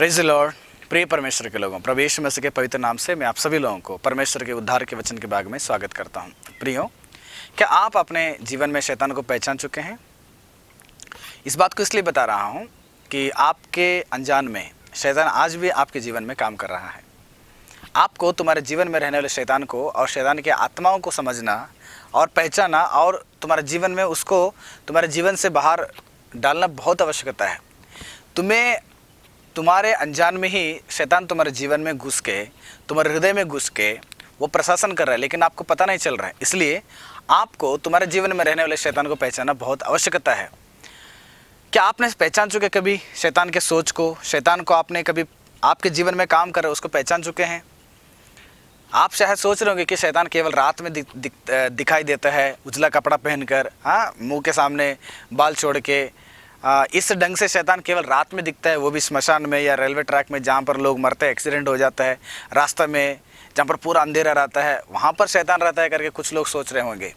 Praise the Lord. प्रिय परमेश्वर के लोगों, प्रभु यीशु मसीह के पवित्र नाम से मैं आप सभी लोगों को परमेश्वर के उद्धार के वचन के भाग में स्वागत करता हूं। प्रियो, क्या आप अपने जीवन में शैतान को पहचान चुके हैं? इस बात को इसलिए बता रहा हूं कि आपके अनजान में शैतान आज भी आपके जीवन में काम कर रहा है। आपको तुम्हारे जीवन में रहने वाले शैतान को और शैतान की आत्माओं को समझना और पहचाना और तुम्हारे जीवन में उसको तुम्हारे जीवन से बाहर डालना बहुत आवश्यकता है। तुम्हारे अनजान में ही शैतान तुम्हारे जीवन में घुस के, तुम्हारे हृदय में घुस के वो प्रशासन कर रहा है, लेकिन आपको पता नहीं चल रहा है। इसलिए आपको तुम्हारे जीवन में रहने वाले शैतान को पहचानना बहुत आवश्यकता है। क्या आपने पहचान चुके कभी शैतान के सोच को? शैतान को आपने कभी आपके जीवन में काम कर रहे उसको पहचान चुके हैं? आप शायद सोच रहे होंगे कि शैतान केवल रात में दिखाई देता है, उजला कपड़ा पहनकर, मुंह के सामने बाल छोड़ के। इस ढंग से शैतान केवल रात में दिखता है, वो भी स्मशान में या रेलवे ट्रैक में, जहाँ पर लोग मरते हैं, एक्सीडेंट हो जाता है, रास्ते में जहाँ पर पूरा अंधेरा रहता है वहाँ पर शैतान रहता है करके कुछ लोग सोच रहे होंगे।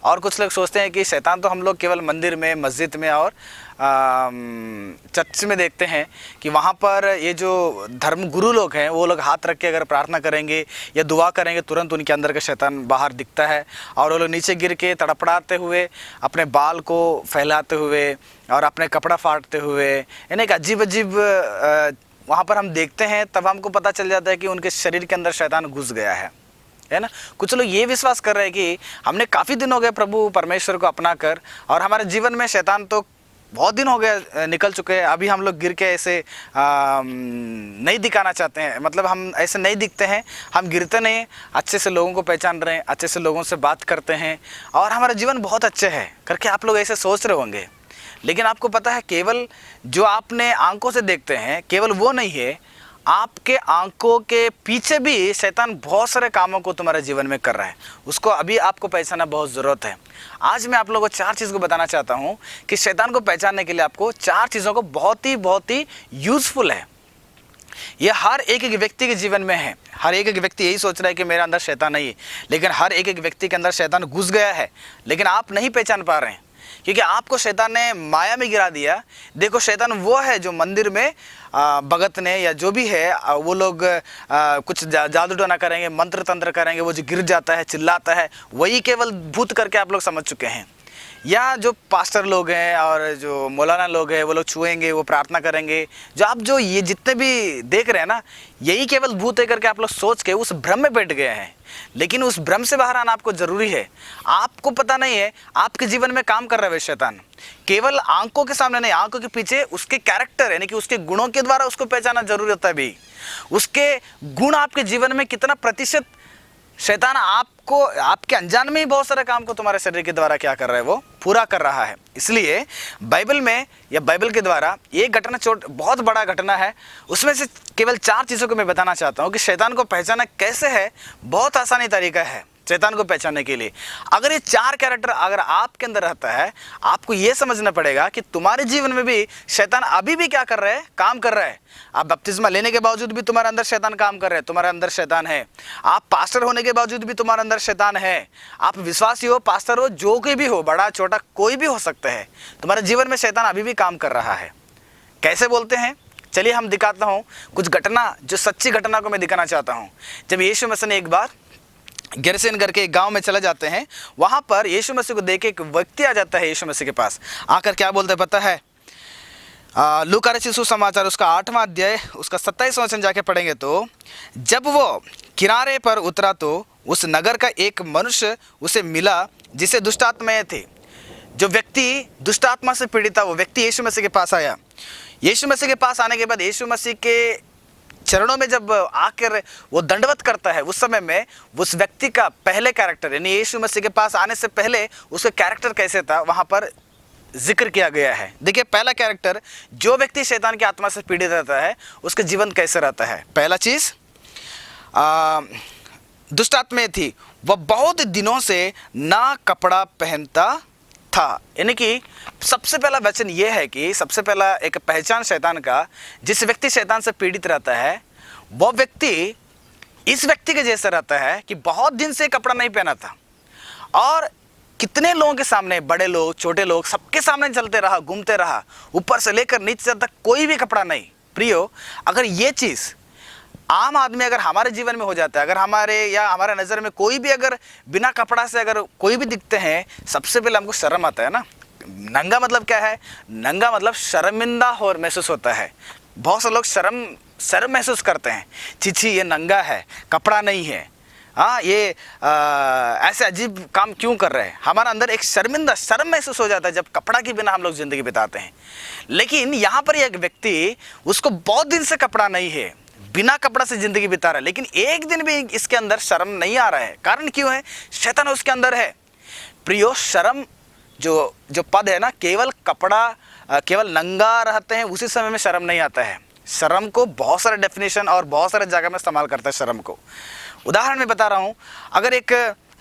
और कुछ लोग सोचते हैं कि शैतान तो हम लोग केवल मंदिर में, मस्जिद में और चर्च में देखते हैं कि वहाँ पर ये जो धर्म गुरु लोग हैं वो लोग हाथ रख के अगर प्रार्थना करेंगे या दुआ करेंगे तुरंत उनके अंदर का शैतान बाहर दिखता है और वो लोग नीचे गिर के तड़पड़ाते हुए, अपने बाल को फैलाते हुए और अपने कपड़ा फाड़ते हुए, यानी एक अजीब अजीब वहाँ पर हम देखते हैं। तब हमको पता चल जाता है कि उनके शरीर के अंदर शैतान घुस गया है ना। कुछ लोग ये विश्वास कर रहे हैं कि हमने काफ़ी दिन हो गए प्रभु परमेश्वर को अपना कर और हमारे जीवन में शैतान तो बहुत दिन हो गए निकल चुके हैं, अभी हम लोग गिर के ऐसे नहीं दिखाना चाहते हैं, मतलब हम ऐसे नहीं दिखते हैं, हम गिरते नहीं, अच्छे से लोगों को पहचान रहे हैं, अच्छे से लोगों से बात करते हैं और हमारा जीवन बहुत अच्छे है करके आप लोग ऐसे सोच रहे होंगे। लेकिन आपको पता है केवल जो आपने आंखों से देखते हैं केवल वो नहीं है, आपके आंखों के पीछे भी शैतान बहुत सारे कामों को तुम्हारे जीवन में कर रहा है। उसको अभी आपको पहचानना बहुत ज़रूरत है। आज मैं आप लोगों को 4 चीज़ को बताना चाहता हूँ कि शैतान को पहचानने के लिए आपको 4 चीज़ों को बहुत ही यूज़फुल है। ये हर एक व्यक्ति के जीवन में है। हर एक व्यक्ति यही सोच रहा है कि मेरे अंदर शैतान नहीं है, लेकिन हर एक व्यक्ति के अंदर शैतान घुस गया है, लेकिन आप नहीं पहचान पा रहे हैं क्योंकि आपको शैतान ने माया में गिरा दिया। देखो, शैतान वो है जो मंदिर में भगत ने या जो भी है वो लोग कुछ जादू टोना करेंगे, मंत्र तंत्र करेंगे, वो जो गिर जाता है, चिल्लाता है, वही केवल भूत करके आप लोग समझ चुके हैं। या जो पास्टर लोग हैं और जो मौलाना लोग हैं वो लोग छुएंगे, वो प्रार्थना करेंगे, जो ये जितने भी देख रहे हैं ना, यही केवल भूत है करके आप लोग सोच के उस भ्रम में बैठ गए हैं। लेकिन उस भ्रम से बाहर आना आपको जरूरी है। आपको पता नहीं है आपके जीवन में काम कर रहा है शैतान, केवल आंखों के सामने नहीं, आंखों के पीछे उसके कैरेक्टर यानी कि उसके गुणों के द्वारा उसको पहचानना जरूरी होता है। भी उसके गुण आपके जीवन में कितना प्रतिशत शैतान आपको आपके अनजान में ही बहुत सारे काम को तुम्हारे शरीर के द्वारा क्या कर रहा है, वो पूरा कर रहा है। इसलिए बाइबल में या बाइबल के द्वारा ये घटना बहुत बड़ा घटना है, उसमें से केवल 4 चीज़ों को मैं बताना चाहता हूँ कि शैतान को पहचानना कैसे है। बहुत आसानी तरीका है शैतान को पहचानने के लिए। अगर ये 4 कैरेक्टर अगर आपके अंदर रहता है, आपको ये समझना पड़ेगा कि तुम्हारे जीवन में भी शैतान अभी भी क्या कर रहा है, काम कर रहा है। आप बपतिस्मा लेने के बावजूद भी तुम्हारे अंदर शैतान काम कर रहे हैं, तुम्हारे अंदर शैतान है। आप पास्टर होने के बावजूद भी तुम्हारे अंदर शैतान है। आप विश्वासी हो, पास्टर हो, जो कोई भी हो, बड़ा छोटा कोई भी हो सकता है, तुम्हारे जीवन में शैतान अभी भी काम कर रहा है। कैसे बोलते हैं, चलिए हम दिखाता हूँ कुछ घटना, जो सच्ची घटना को मैं दिखाना चाहता हूँ। जब यीशु मसीह ने एक बार गेरसेन करके एक गांव में चले जाते हैं, वहां पर यीशु मसीह को देख के एक व्यक्ति आ जाता है यीशु मसीह के पास। आकर क्या बोलता है पता है? लूका रचित सुसमाचार उसका 8वां अध्याय उसका 27वां वचन जाके पढ़ेंगे तो, जब वो किनारे पर उतरा तो उस नगर का एक मनुष्य उसे मिला जिसे दुष्ट आत्माएं थी। जो व्यक्ति दुष्ट आत्मा से पीड़ित था वो व्यक्ति यीशु मसीह के पास आया। यीशु मसीह के पास आने के बाद यीशु मसीह के चरणों में जब आकर वो दंडवत करता है, उस समय में उस व्यक्ति का पहले कैरेक्टर यानी यीशु मसीह के पास आने से पहले उसका कैरेक्टर कैसे था वहाँ पर जिक्र किया गया है। देखिए, पहला कैरेक्टर, जो व्यक्ति शैतान की आत्मा से पीड़ित रहता है उसका जीवन कैसे रहता है। पहला चीज़, दुष्ट आत्माएं थी, वह बहुत दिनों से ना कपड़ा पहनता था। यानी कि सबसे पहला वचन यह है कि सबसे पहला एक पहचान शैतान का, जिस व्यक्ति शैतान से पीड़ित रहता है वह व्यक्ति इस व्यक्ति के जैसा रहता है कि बहुत दिन से कपड़ा नहीं पहना था और कितने लोगों के सामने, बड़े लोग, छोटे लोग, सबके सामने चलते रहा, घूमते रहा, ऊपर से लेकर नीचे तक कोई भी कपड़ा नहीं, प्रियो, अगर ये चीज़ आम आदमी अगर हमारे जीवन में हो जाता है, अगर हमारे या हमारे नज़र में कोई भी अगर बिना कपड़ा से अगर कोई भी दिखते हैं, सबसे पहले हमको शर्म आता है ना। नंगा मतलब क्या है? नंगा मतलब शर्मिंदा हो महसूस होता है। बहुत से लोग शर्म महसूस करते हैं, छी ये नंगा है, कपड़ा नहीं है, हाँ ये ऐसे अजीब काम क्यों कर रहे हैं। हमारा अंदर एक शर्म महसूस हो जाता है जब कपड़ा के बिना हम लोग ज़िंदगी बिताते हैं। लेकिन यहाँ पर एक व्यक्ति, उसको बहुत दिन से कपड़ा नहीं है, बिना कपड़ा से ज़िंदगी बिता रहा है, लेकिन एक दिन भी इसके अंदर शर्म नहीं आ रहा है। कारण क्यों है? शैतान उसके अंदर है। प्रियो, शर्म जो पद है ना, केवल नंगा रहते हैं उसी समय में शर्म नहीं आता है। शर्म को बहुत सारे डेफिनेशन और बहुत सारे जगह में इस्तेमाल करता है शर्म को। उदाहरण में बता रहा हूँ, अगर एक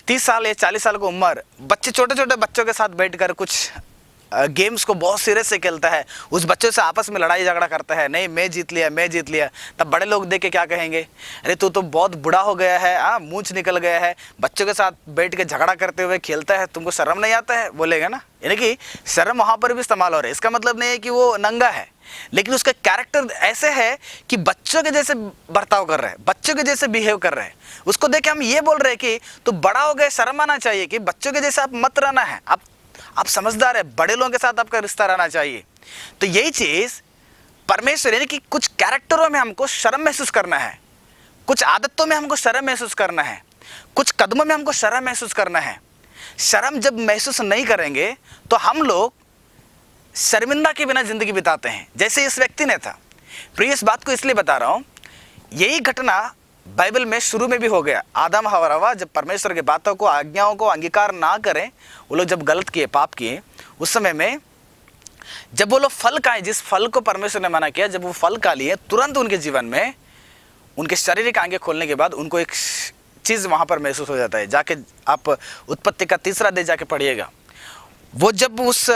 30 साल या 40 साल की उम्र बच्चे, छोटे छोटे बच्चों के साथ बैठकर कुछ गेम्स को बहुत सीरियस से खेलता है, उस बच्चों से आपस में लड़ाई झगड़ा करता है, नहीं मैं जीत लिया, तब बड़े लोग देख के क्या कहेंगे? अरे तू तो बहुत बूढ़ा हो गया है, मूंछ निकल गया है, बच्चों के साथ बैठ के झगड़ा करते हुए खेलता है, तुमको शर्म नहीं आता है, बोलेगा ना। यानी कि शर्म वहाँ पर भी इस्तेमाल हो रहा है। इसका मतलब नहीं है कि वो नंगा है, लेकिन उसका कैरेक्टर ऐसे है कि बच्चों के जैसे बर्ताव कर रहे हैं, बच्चों के जैसे बिहेव कर रहे हैं। उसको देख के हम ये बोल रहे हैं कि तू बड़ा हो गया, शर्म आना चाहिए, कि बच्चों के जैसे आप मत रहना है, आप समझदार है, बड़े लोगों के साथ आपका रिश्ता रहना चाहिए। तो यही चीज़ परमेश्वर, यानी कि कुछ कैरेक्टरों में हमको शर्म महसूस करना है, कुछ आदतों में हमको शर्म महसूस करना है, कुछ कदमों में हमको शर्म महसूस करना है। शर्म जब महसूस नहीं करेंगे तो हम लोग शर्मिंदा के बिना ज़िंदगी बिताते हैं, जैसे इस व्यक्ति ने था। प्रिय, इस बात को इसलिए बता रहा हूँ, यही घटना बाइबल में शुरू में भी हो गया। आदम और हव्वा जब परमेश्वर की बातों को, आज्ञाओं को अंगीकार ना करें, वो लोग जब गलत किए, पाप किए, उस समय में जब वो लोग फल खाए, जिस फल को परमेश्वर ने मना किया, जब वो फल खा लिए, तुरंत उनके जीवन में, उनके शारीरिक आंखें खोलने के बाद उनको एक चीज़ वहाँ पर महसूस हो जाता है। जाके आप उत्पत्ति का 3 अध्याय जाके पढ़िएगा। वो जब उस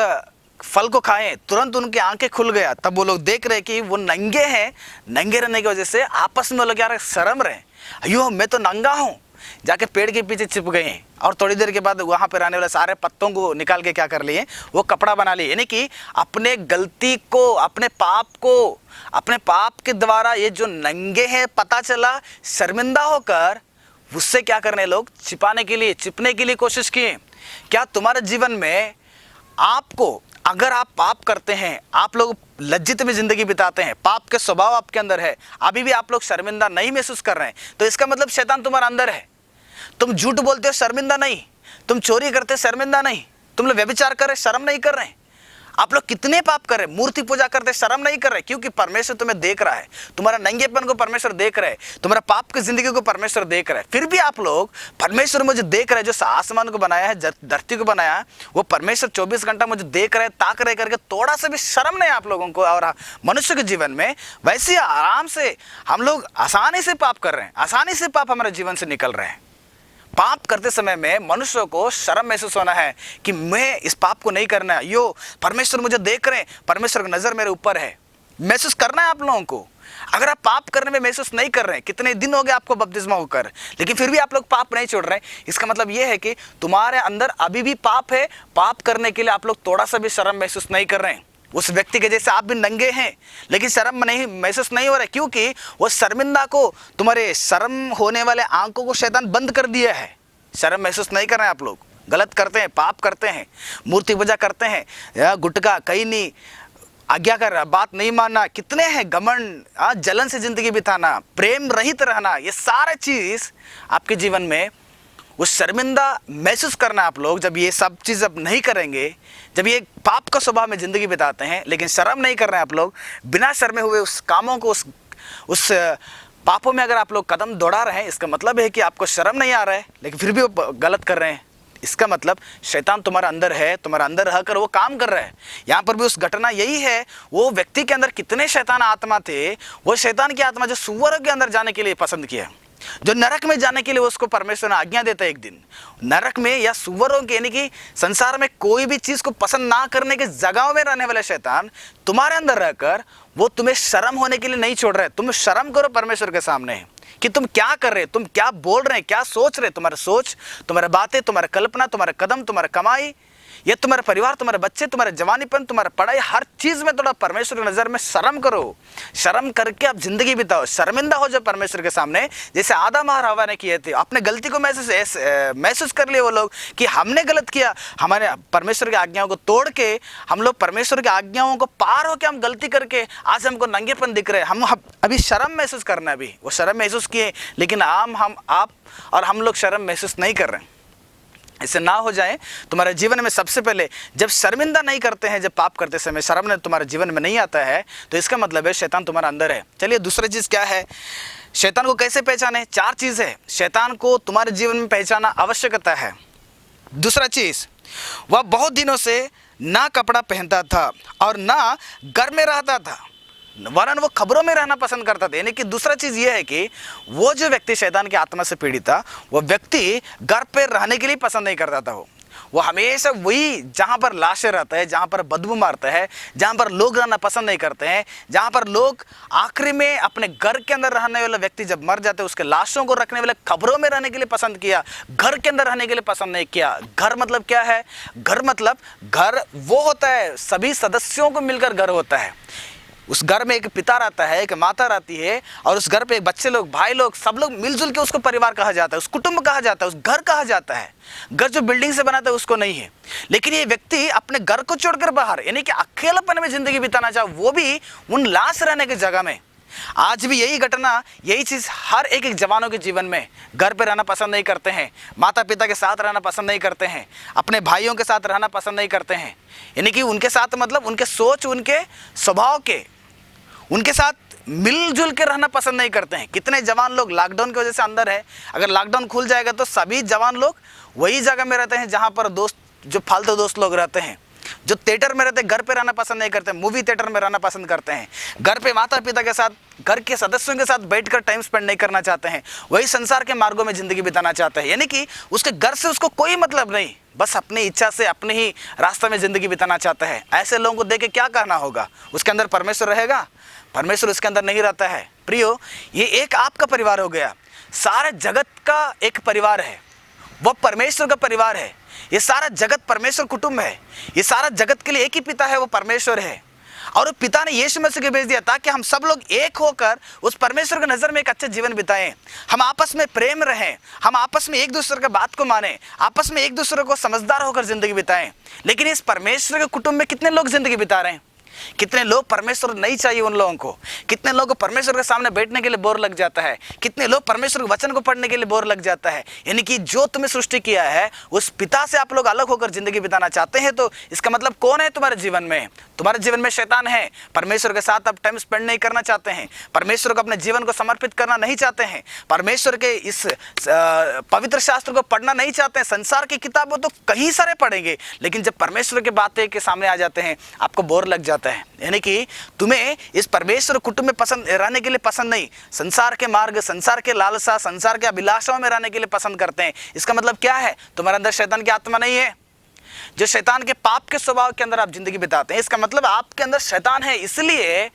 फल को खाएं, तुरंत उनकी आंखें खुल गया। तब वो लोग देख रहे कि वो नंगे हैं, नंगे रहने की वजह से आपस में वो लोग यार शर्म रहे, अयो मैं तो नंगा हूँ, जाके पेड़ के पीछे छिप गए हैं। और थोड़ी देर के बाद वहाँ पर रहने वाले सारे पत्तों को निकाल के क्या कर लिए, वो कपड़ा बना लिए। यानी कि अपने गलती को, अपने पाप के द्वारा ये जो नंगे हैं पता चला, शर्मिंदा होकर उससे क्या करने लोग छिपने के लिए कोशिश किए। क्या तुम्हारे जीवन में आपको, अगर आप पाप करते हैं, आप लोग लज्जित में ज़िंदगी बिताते हैं, पाप के स्वभाव आपके अंदर है, अभी भी आप लोग शर्मिंदा नहीं महसूस कर रहे हैं, तो इसका मतलब शैतान तुम्हारे अंदर है। तुम झूठ बोलते हो, शर्मिंदा नहीं। तुम चोरी करते हो, शर्मिंदा नहीं। तुम लोग व्यभिचार कर रहे, शर्म नहीं कर रहे हैं। आप लोग कितने पाप कर रहे, मूर्ति पूजा करते, शर्म नहीं कर रहे, क्योंकि परमेश्वर तुम्हें देख रहा है। तुम्हारा नंगेपन को परमेश्वर देख रहा है, तुम्हारा पाप की जिंदगी को परमेश्वर देख रहा है। फिर भी आप लोग, परमेश्वर मुझे देख रहे, जो आसमान को बनाया है, धरती को बनाया है, वो परमेश्वर 24 घंटा मुझे देख रहे, ताक रहे करके थोड़ा सा भी शर्म नहीं आप लोगों को और मनुष्य के जीवन में। वैसे आराम से हम लोग आसानी से पाप कर रहे हैं, आसानी से पाप हमारे जीवन से निकल रहे हैं। पाप करते समय में मनुष्य को शर्म महसूस होना है कि मैं इस पाप को नहीं करना है, यो परमेश्वर मुझे देख रहे हैं, परमेश्वर की नज़र मेरे ऊपर है, महसूस करना है आप लोगों को। अगर आप पाप करने में महसूस नहीं कर रहे हैं, कितने दिन हो गए आपको बपतिस्मा होकर, लेकिन फिर भी आप लोग पाप नहीं छोड़ रहे हैं, इसका मतलब यह है कि तुम्हारे अंदर अभी भी पाप है। पाप करने के लिए आप लोग थोड़ा सा भी शर्म महसूस नहीं कर रहे हैं। उस व्यक्ति के जैसे आप भी नंगे हैं, लेकिन शर्म नहीं महसूस नहीं हो रहा है, क्योंकि वो शर्मिंदा को, तुम्हारे शर्म होने वाले आंखों को शैतान बंद कर दिया है। शर्म महसूस नहीं कर रहे हैं आप लोग, गलत करते हैं, पाप करते हैं, मूर्ति पूजा करते हैं, गुटखा, कहीं नहीं, आज्ञा कर बात नहीं मानना, कितने हैं घमंड, जलन से जिंदगी बिताना, प्रेम रहित रहना, ये सारे चीज़ आपके जीवन में वो शर्मिंदा महसूस करना। आप लोग जब ये सब चीज़ अब नहीं करेंगे, जब ये पाप का स्वभाव में ज़िंदगी बिताते हैं, लेकिन शर्म नहीं कर रहे हैं आप लोग, बिना शर्मे हुए उस कामों को, उस पापों में अगर आप लोग कदम दौड़ा रहे हैं, इसका मतलब है कि आपको शर्म नहीं आ रहा है, लेकिन फिर भी वो गलत कर रहे हैं। इसका मतलब शैतान तुम्हारे अंदर है, तुम्हारे अंदर रहकर वो काम कर रहा है। यहाँ पर भी उस घटना यही है, वो व्यक्ति के अंदर कितने शैतान आत्मा थे, वो शैतान की आत्मा जो सुअरों के अंदर जाने के लिए पसंद किया, जो नरक में जाने के लिए उसको परमेश्वर ने आज्ञा देता है। एक दिन नरक में या सुअरों के, यानी कि संसार में कोई भी चीज़ को पसंद ना करने के जगहों में रहने वाले शैतान तुम्हारे अंदर रहकर वो तुम्हें शर्म होने के लिए नहीं छोड़ रहे। तुम शर्म करो परमेश्वर के सामने कि तुम क्या कर रहे, तुम क्या बोल रहे हैं, क्या सोच रहे, तुम्हारा सोच, तुम्हारी बातें, तुम्हारा कल्पना, तुम्हारा कदम, तुम्हारा कमाई, ये तुम्हारे परिवार, तुम्हारे बच्चे, तुम्हारे जवानीपन, तुम्हारा पढ़ाई, हर चीज में थोड़ा परमेश्वर की नजर में शर्म करो। शर्म करके आप जिंदगी बिताओ, शर्मिंदा हो जाओ परमेश्वर के सामने, जैसे आदम और हवा ने किए थे। अपने गलती को महसूस कर लिए वो लोग कि हमने गलत किया, हमारे परमेश्वर की आज्ञाओं को तोड़ के, हम लोग परमेश्वर की आज्ञाओं को पार होकर हम गलती करके आज हमको नंगेपन दिख रहे हैं। हम अभी शर्म महसूस करना, अभी वो शर्म महसूस किए, लेकिन आप और हम लोग शर्म महसूस नहीं कर रहे हैं। ऐसे ना हो जाए तुम्हारे जीवन में। सबसे पहले जब शर्मिंदा नहीं करते हैं, जब पाप करते समय शर्म तुम्हारे जीवन में नहीं आता है, तो इसका मतलब है शैतान तुम्हारे अंदर है। चलिए दूसरी चीज़ क्या है, शैतान को कैसे पहचाने? 4 चीज़ है शैतान को तुम्हारे जीवन में पहचाना आवश्यकता है। दूसरा चीज़, वह बहुत दिनों से ना कपड़ा पहनता था और ना घर में रहता था, वरन वो खबरों में रहना पसंद करता था। यानी कि दूसरा चीज ये है कि वो जो व्यक्ति शैतान की आत्मा से पीड़ित था, वो व्यक्ति घर पे रहने के लिए पसंद नहीं करता था। वो हमेशा वही जहाँ पर लाशें रहता है, जहाँ पर बदबू मारता है, जहाँ पर लोग रहना पसंद नहीं करते हैं, जहाँ पर लोग आखिरी में अपने घर के अंदर रहने वाला व्यक्ति जब मर जाते हैं, उसके लाशों को रखने वाले खबरों में रहने के लिए पसंद किया, घर के अंदर रहने के लिए पसंद नहीं किया। घर मतलब क्या है? घर मतलब घर वो होता है, सभी सदस्यों को मिलकर घर होता है। उस घर में एक पिता रहता है, एक माता रहती है, और उस घर पे एक बच्चे लोग, भाई लोग, सब लोग मिलजुल के उसको परिवार कहा जाता है, उस कुटुंब कहा जाता है, उस घर कहा जाता है। घर जो बिल्डिंग से बनाता है उसको नहीं है। लेकिन ये व्यक्ति अपने घर को छोड़कर बाहर, यानी कि अकेलापन में जिंदगी बिताना चाहे, वो भी उन लाश रहने की जगह में। आज भी यही घटना, यही चीज हर एक जवानों के जीवन में, घर पे रहना पसंद नहीं करते हैं, माता पिता के साथ रहना पसंद नहीं करते हैं, अपने भाइयों के साथ रहना पसंद नहीं करते हैं। यानी कि उनके साथ मतलब उनके सोच, उनके स्वभाव के, उनके साथ मिलजुल के रहना पसंद नहीं करते हैं। कितने जवान लोग लॉकडाउन की वजह से अंदर है, अगर लॉकडाउन खुल जाएगा तो सभी जवान लोग वही जगह में रहते हैं जहां पर दोस्त, जो फालतू दोस्त लोग रहते हैं, जो थिएटर में रहते हैं, घर पे रहना पसंद नहीं करते, मूवी थिएटर में रहना पसंद करते हैं, घर पे माता पिता के साथ, घर के सदस्यों के साथ बैठकर टाइम स्पेंड नहीं करना चाहते हैं, वही संसार के मार्गों में जिंदगी बिताना चाहते हैं। यानी कि उसके घर से उसको कोई मतलब नहीं, बस अपनी इच्छा से अपने ही रास्ते में जिंदगी बिताना चाहता है। ऐसे लोगों को देख के क्या कहना होगा? उसके अंदर परमेश्वर रहेगा? परमेश्वर उसके अंदर नहीं रहता है। प्रियो, ये एक आपका परिवार हो गया, सारे जगत का एक परिवार है, वह परमेश्वर का परिवार है। ये सारा जगत परमेश्वर कुटुंब है, ये सारा जगत के लिए एक ही पिता है, वो परमेश्वर है। और पिता ने यीशु मसीह को भेज दिया ताकि हम सब लोग एक होकर उस परमेश्वर की नज़र में एक अच्छा जीवन बिताएं। हम आपस में प्रेम रहें, हम आपस में एक दूसरे की बात को माने, आपस में एक दूसरे को समझदार होकर जिंदगी बिताएं। लेकिन इस परमेश्वर के कुटुंब में कितने लोग जिंदगी बिता रहे हैं? कितने लोग परमेश्वर नहीं चाहिए उन लोगों को? कितने लोगों को परमेश्वर के सामने बैठने के लिए बोर लग जाता है? कितने लोग परमेश्वर के वचन को पढ़ने के लिए बोर लग जाता है? यानी कि जो तुम्हें सृष्टि किया है उस पिता से आप लोग अलग होकर जिंदगी बिताना चाहते हैं, तो इसका मतलब कौन है तुम्हारे जीवन में? तुम्हारे जीवन में शैतान है। परमेश्वर के साथ आप टाइम स्पेंड नहीं करना चाहते हैं, परमेश्वर को अपने जीवन को समर्पित करना नहीं चाहते हैं, परमेश्वर के इस पवित्र शास्त्र को पढ़ना नहीं चाहते हैं। संसार की किताबों तो कई सारे पढ़ेंगे, लेकिन जब परमेश्वर की बातें के सामने आ जाते हैं आपको बोर लग जाता है। यानी कि तुम्हें इस परमेश्वर कुटुंब में पसंद रहने के लिए पसंद नहीं, संसार के मार्ग, संसार के लालसा, संसार के अभिलाषाओं में रहने के लिए पसंद करते हैं। इसका मतलब क्या है? तुम्हारे अंदर शैतान की आत्मा नहीं है। जो शैतान के पाप के स्वभाव के अंदर आप जिंदगी बिताते हैं, इसका मतलब आपके अंदर शैतान है। इसलिए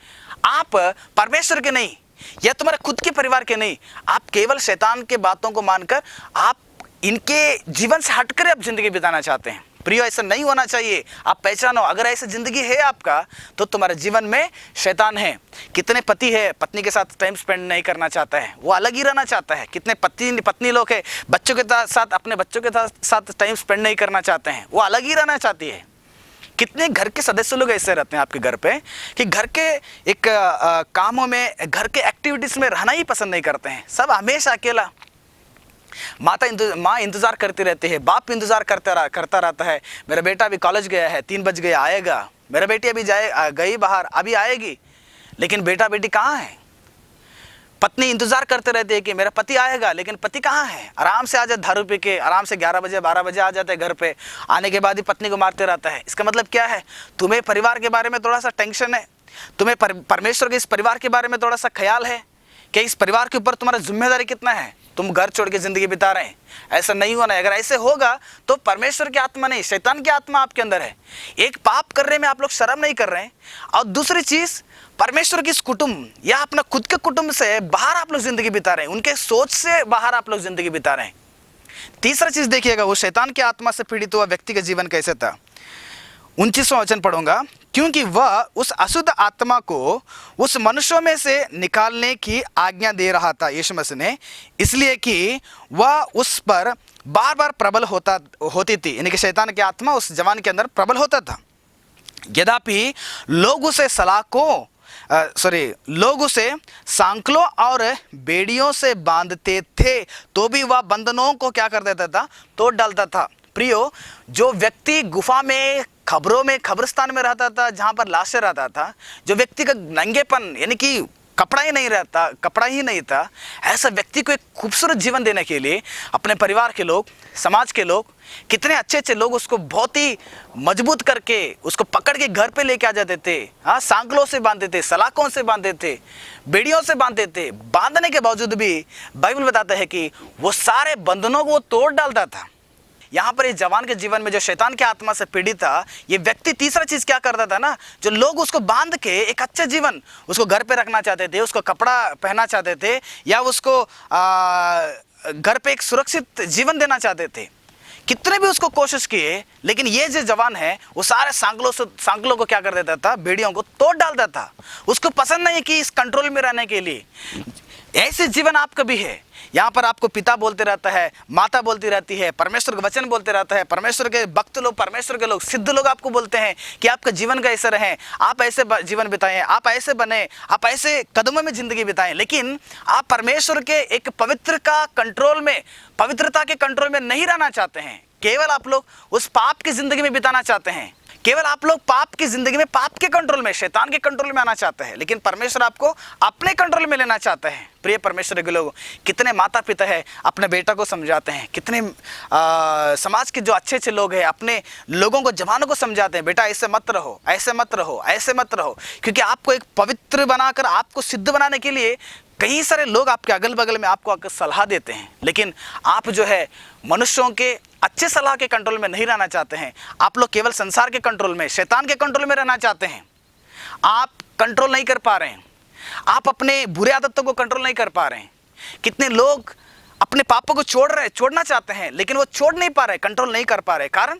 आप परमेश्वर के नहीं या तुम्हारे खुद के परिवार के नहीं, आप केवल शैतान के बातों को मानकर आप इनके जीवन से हटकर आप जिंदगी बिताना चाहते हैं। प्रियो, ऐसा नहीं होना चाहिए। आप पहचानो, अगर ऐसी जिंदगी है आपका तो तुम्हारे जीवन में शैतान है। कितने पति है पत्नी के साथ टाइम स्पेंड नहीं करना चाहता है, वो अलग ही रहना चाहता है। कितने पत्नी लोग हैं बच्चों के साथ, अपने बच्चों के साथ टाइम स्पेंड नहीं करना चाहते हैं, वो अलग ही रहना चाहती है। कितने घर के सदस्य लोग ऐसे रहते हैं आपके घर पे कि घर के एक कामों में, घर के एक्टिविटीज में रहना ही पसंद नहीं करते हैं, सब हमेशा अकेला। माँ इंतज़ार करती रहती है, बाप इंतज़ार करता रहता है, मेरा बेटा अभी कॉलेज गया है, 3 बज गया आएगा, मेरा बेटी अभी गई बाहर, अभी आएगी। लेकिन बेटा बेटी कहाँ है? पत्नी इंतज़ार करते रहती है कि मेरा पति आएगा, लेकिन पति कहाँ है? आराम से आ जाए, दारू पी के आराम से 11 बजे 12 बजे आ जाता है घर पे। आने के बाद ही पत्नी को मारते रहता है। इसका मतलब क्या है? तुम्हें परिवार के बारे में थोड़ा सा टेंशन है, तुम्हें परमेश्वर के इस परिवार के बारे में थोड़ा सा ख्याल है कि इस परिवार के ऊपर तुम्हारा जिम्मेदारी कितना है। तुम घर छोड़ के जिंदगी बिता रहे हैं, ऐसा नहीं होना है। अगर ऐसे होगा तो परमेश्वर की आत्मा नहीं, शैतान की आत्मा आपके अंदर है। एक, पाप करने में आप लोग शर्म नहीं कर रहे हैं, और दूसरी चीज परमेश्वर की इस कुटुंब या अपना खुद के कुटुंब से बाहर आप लोग जिंदगी बिता रहे हैं, उनके सोच से बाहर आप लोग जिंदगी बिता रहे हैं। तीसरा चीज देखिएगा, वो शैतान की आत्मा से पीड़ित हुआ व्यक्ति का जीवन कैसे था। 29वां वचन पढ़ूंगा। क्योंकि वह उस अशुद्ध आत्मा को उस मनुष्यों में से निकालने की आज्ञा दे रहा था यीशु मसीह ने, इसलिए कि वह उस पर बार बार प्रबल होती थी, यानी कि शैतान की आत्मा उस जवान के अंदर प्रबल होता था। यद्यपि लोग उसे लोग उसे सांकलों और बेड़ियों से बांधते थे, तो भी वह बंधनों को क्या कर देता था, तोड़ डालता था। प्रियो, जो व्यक्ति गुफा में खबरस्तान में रहता था, जहां पर लाशें रहता था, जो व्यक्ति का नंगेपन यानी कि कपड़ा ही नहीं था, ऐसा व्यक्ति को एक खूबसूरत जीवन देने के लिए अपने परिवार के लोग, समाज के लोग, कितने अच्छे अच्छे लोग उसको बहुत ही मजबूत करके उसको पकड़ के घर पे लेके आ जाते थे। हाँ, सांकलों से बांधते थे, सलाखों से बांधते थे, बेड़ियों से बांधते थे। बांधने के बावजूद भी बाइबल बताता है कि वो सारे बंधनों को वो तोड़ डालता था। यहाँ पर इस जवान के जीवन में जो शैतान की आत्मा से पीड़ित था, ये व्यक्ति तीसरा चीज क्या करता था ना, जो लोग उसको बांध के एक अच्छे जीवन उसको घर पे रखना चाहते थे, उसको कपड़ा पहना चाहते थे, या उसको घर पे एक सुरक्षित जीवन देना चाहते थे। कितने भी उसको कोशिश किए, लेकिन ये जो जवान है वो सारे सांकलों को क्या कर देता था, बेड़ियों को तोड़ डालता था। उसको पसंद नहीं कि इस कंट्रोल में रहने के लिए। ऐसे जीवन आपका भी है। यहाँ पर आपको पिता बोलते रहता है, माता बोलती रहती है, परमेश्वर का वचन बोलते रहता है, परमेश्वर के भक्त लोग, परमेश्वर के लोग, सिद्ध लोग आपको बोलते हैं कि आपका जीवन का ऐसा रहे, आप ऐसे जीवन बिताएं, आप ऐसे बने, आप ऐसे कदमों में जिंदगी बिताएं। लेकिन आप परमेश्वर के एक पवित्रता के कंट्रोल में नहीं रहना चाहते हैं। केवल आप लोग उस पाप की जिंदगी में बिताना चाहते हैं। केवल आप लोग पाप की जिंदगी में, पाप के कंट्रोल में, शैतान के कंट्रोल में आना चाहते हैं। लेकिन परमेश्वर आपको अपने कंट्रोल में लेना चाहते हैं। प्रिय परमेश्वर के लोग, कितने माता पिता है अपने बेटा को समझाते हैं, कितने समाज के जो अच्छे अच्छे लोग हैं अपने लोगों को, जवानों को समझाते हैं, बेटा ऐसे मत रहो, ऐसे मत रहो, ऐसे मत रहो। क्योंकि आपको एक पवित्र बनाकर, आपको सिद्ध बनाने के लिए कई सारे लोग आपके अगल बगल में आपको आकर सलाह देते हैं। लेकिन आप जो है मनुष्यों के अच्छे सलाह के कंट्रोल में नहीं रहना चाहते हैं। आप लोग केवल संसार के कंट्रोल में, शैतान के कंट्रोल में रहना चाहते हैं। आप कंट्रोल नहीं कर पा रहे हैं। आप अपने बुरे आदतों को कंट्रोल नहीं कर पा रहे हैं। कितने लोग अपने पापों को छोड़ना चाहते हैं, लेकिन वो छोड़ नहीं पा रहे, कंट्रोल नहीं कर पा रहे। कारण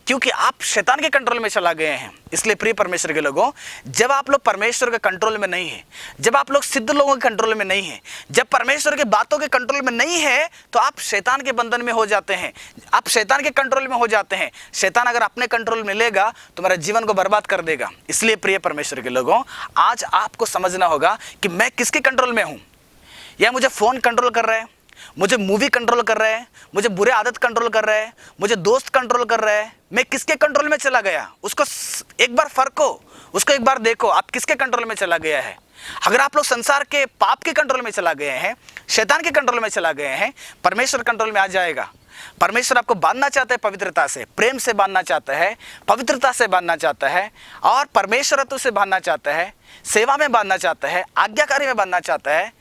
क्योंकि आप शैतान के कंट्रोल में चला गए हैं। इसलिए प्रिय परमेश्वर के लोगों, जब आप लोग परमेश्वर के कंट्रोल में नहीं है, जब आप लोग सिद्ध लोगों के कंट्रोल में नहीं है, जब परमेश्वर के बातों के कंट्रोल में नहीं है, तो आप शैतान के बंधन में हो जाते हैं, आप शैतान के कंट्रोल में हो जाते हैं। शैतान अगर अपने कंट्रोल में लेगा तो तुम्हारा जीवन को बर्बाद कर देगा। इसलिए प्रिय परमेश्वर के लोगों, आज आपको समझना होगा कि मैं किसके कंट्रोल में हूँ। या मुझे फोन कंट्रोल कर रहा है, मुझे मूवी कंट्रोल कर रहा है, मुझे बुरे आदत कंट्रोल कर रहा है, मुझे दोस्त कंट्रोल कर रहा है, मैं किसके कंट्रोल में चला गया। उसको एक बार फर्को, उसको एक बार देखो, आप किसके कंट्रोल में चला गया है। अगर आप लोग संसार के पाप के कंट्रोल में चला गए हैं, शैतान के कंट्रोल में चला गए हैं, परमेश्वर कंट्रोल में आ जाएगा। परमेश्वर आपको बांधना चाहता है, पवित्रता से, प्रेम से बांधना चाहता है, पवित्रता से बांधना चाहता है, और परमेश्वरत्व से बांधना चाहता है, सेवा में बांधना चाहता है, आज्ञाकारी में बांधना चाहता है,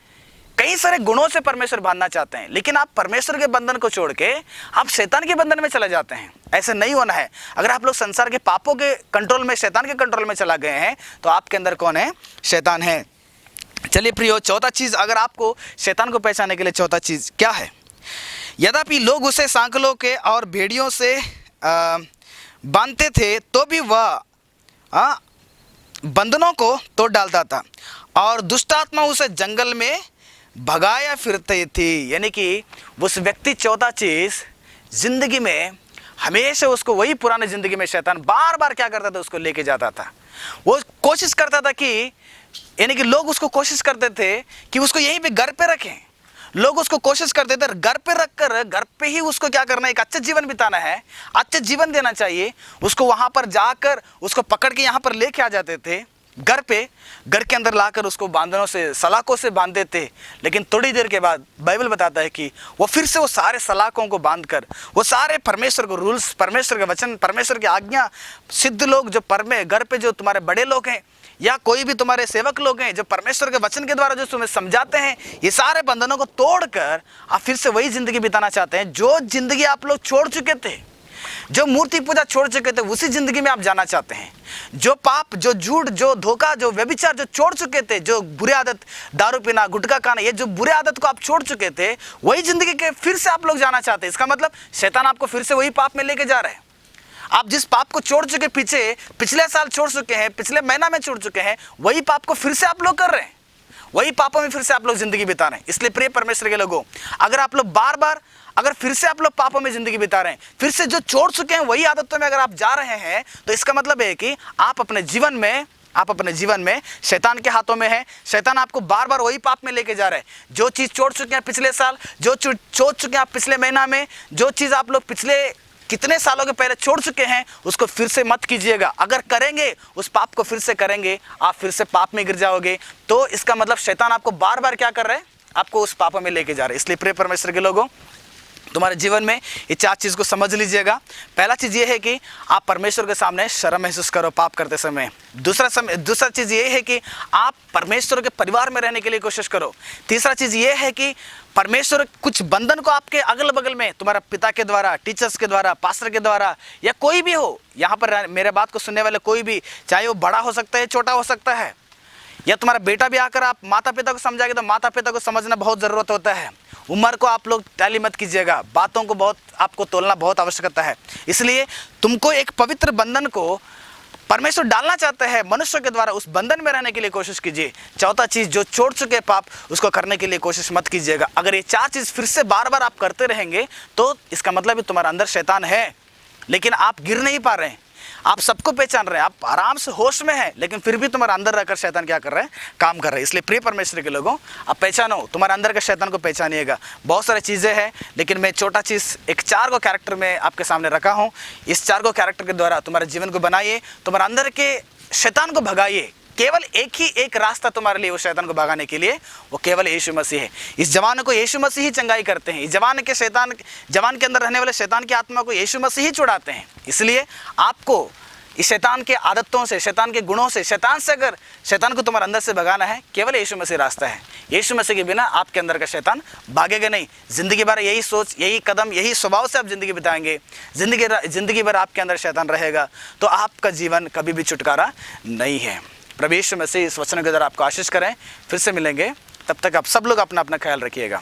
कई सारे गुणों से परमेश्वर बांधना चाहते हैं। लेकिन आप परमेश्वर के बंधन को छोड़ के आप शैतान के बंधन में चले जाते हैं। ऐसे नहीं होना है। अगर आप लोग संसार के पापों के कंट्रोल में, शैतान के कंट्रोल में चला गए हैं, तो आपके अंदर कौन है? शैतान है। चलिए प्रियो, चौथा चीज, अगर आपको शैतान को पहचानने के लिए चौथा चीज क्या है? यद्यपि लोग उसे सांकलों के और भेड़ियों से बांधते थे, तो भी वह बंधनों को तोड़ डालता था, और दुष्ट आत्मा उसे जंगल में भगाया फिरती थी। यानी कि उस व्यक्ति, चौथा चीज, जिंदगी में हमेशा उसको वही पुराने जिंदगी में शैतान बार बार क्या करता था, उसको लेके जाता था। वो कोशिश करता था कि, यानी कि लोग उसको कोशिश करते थे कि उसको यहीं पे घर पे रखें। लोग उसको कोशिश करते थे घर पे रखकर, घर पे ही उसको क्या करना है, एक अच्छा जीवन बिताना है, अच्छा जीवन देना चाहिए। उसको वहां पर जाकर उसको पकड़ के यहाँ पर लेके आ जाते थे घर पे, घर के अंदर लाकर उसको बांधनों से, सलाखों से बांध देते। लेकिन थोड़ी देर के बाद बाइबल बताता है कि वो फिर से वो सारे सलाखों को बांधकर, वो सारे परमेश्वर को रूल्स, परमेश्वर के वचन, परमेश्वर की आज्ञा, सिद्ध लोग जो घर पे जो तुम्हारे बड़े लोग हैं, या कोई भी तुम्हारे सेवक लोग हैं जो परमेश्वर के वचन के द्वारा जो तुम्हें समझाते हैं, ये सारे बंधनों को तोड़कर आप फिर से वही जिंदगी बिताना चाहते हैं जो जिंदगी आप लोग छोड़ चुके थे, जो मूर्ति पूजा छोड़ चुके थे, उसी जिंदगी में आप जाना चाहते हैं। जो पाप, जो झूठ, जो धोखा, जो व्यभिचार जो छोड़ चुके थे, जो बुरी आदत, दारू पीना, गुटखा खाना, ये जो बुरे आदत को आप छोड़ चुके थे, वही जिंदगी के फिर से आप लोग जाना चाहते हैं। इसका मतलब शैतान आपको फिर से वही पाप में लेके जा रहा है। आप जिस पाप को छोड़ चुके, पिछले साल छोड़ चुके हैं, पिछले महीना में छोड़ चुके हैं, वही पाप को फिर से आप लोग कर रहे हैं, वही पापों में फिर से आप लोग जिंदगी बिता रहे हैं। इसलिए प्रिय परमेश्वर के लोगों, अगर आप लोग बार बार अगर फिर से आप लोग पापों में जिंदगी बिता रहे हैं, फिर से जो छोड़ चुके हैं वही आदतों में अगर आप जा रहे हैं, तो इसका मतलब है कि आप अपने जीवन में शैतान के हाथों में है। शैतान आपको बार बार वही पाप में लेके जा रहा है। जो चीज़ छोड़ चुके हैं पिछले साल, जो छोड़ चुके हैं आप पिछले महीना में, जो चीज़ आप लोग पिछले कितने सालों के पहले छोड़ चुके हैं, उसको फिर से मत कीजिएगा। अगर करेंगे, उस पाप को फिर से करेंगे, आप फिर से पाप में गिर जाओगे। तो इसका मतलब शैतान आपको बार बार क्या कर रहा है, आपको उस पापों में लेके जा रहे हैं। इसलिए प्रिय परमेश्वर के लोगों, तुम्हारे जीवन में ये 4 चीज़ को समझ लीजिएगा। पहला चीज़ ये है कि आप परमेश्वर के सामने शर्म महसूस करो पाप करते समय। दूसरा चीज़ ये है कि आप परमेश्वर के परिवार में रहने के लिए कोशिश करो। तीसरा चीज़ ये है कि परमेश्वर कुछ बंधन को आपके अगल बगल में, तुम्हारा पिता के द्वारा, टीचर्स के द्वारा, पास्टर के द्वारा, या कोई भी हो, यहाँ पर मेरे बात को सुनने वाले कोई भी, चाहे वो बड़ा हो सकता है, छोटा हो सकता है, या तुम्हारा बेटा भी आकर आप माता पिता को समझाएंगे, तो माता पिता को समझना बहुत ज़रूरत होता है। उम्र को आप लोग टैली मत कीजिएगा, बातों को बहुत आपको तोलना बहुत आवश्यकता है। इसलिए तुमको एक पवित्र बंधन को परमेश्वर डालना चाहता है मनुष्य के द्वारा, उस बंधन में रहने के लिए कोशिश कीजिए। चौथा चीज़, जो छोड़ चुके पाप उसको करने के लिए कोशिश मत कीजिएगा। अगर ये 4 चीज़ फिर से बार बार आप करते रहेंगे, तो इसका मतलब है तुम्हारे अंदर शैतान है, लेकिन आप गिर नहीं पा रहे हैं। आप सबको पहचान रहे हैं, आप आराम से होश में हैं, लेकिन फिर भी तुम्हारे अंदर रहकर शैतान क्या कर रहा है, काम कर रहा है। इसलिए प्रिय परमेश्वर के लोगों, आप पहचानो, तुम्हारे अंदर के शैतान को पहचानिएगा। बहुत सारी चीज़ें हैं, लेकिन मैं छोटा चीज़ एक 4 को कैरेक्टर में आपके सामने रखा हूँ। इस 4 को कैरेक्टर के द्वारा तुम्हारे जीवन को बनाइए, तुम्हारे अंदर के शैतान को भगाइए। केवल एक रास्ता तुम्हारे लिए वो शैतान को भगाने के लिए, वो केवल यीशु मसीह है। इस जवान को यीशु मसीह ही चंगाई करते हैं। इस जवान के अंदर रहने वाले शैतान की आत्मा को यीशु मसीह ही छुड़ाते हैं। इसलिए आपको इस शैतान के आदतों से, शैतान के गुणों से, अगर शैतान को तुम्हारे अंदर से भगाना है, केवल यीशु मसीह रास्ता है। यीशु मसीह के बिना आपके अंदर का शैतान भागेगा नहीं। जिंदगी भर यही सोच, यही कदम, यही स्वभाव से आप जिंदगी बिताएंगे, जिंदगी भर आपके अंदर शैतान रहेगा, तो आपका जीवन कभी भी छुटकारा नहीं है। प्रभु यीशु मसीह इस वचन के द्वारा आपको आशीष करें। फिर से मिलेंगे, तब तक आप सब लोग अपना अपना ख्याल रखिएगा।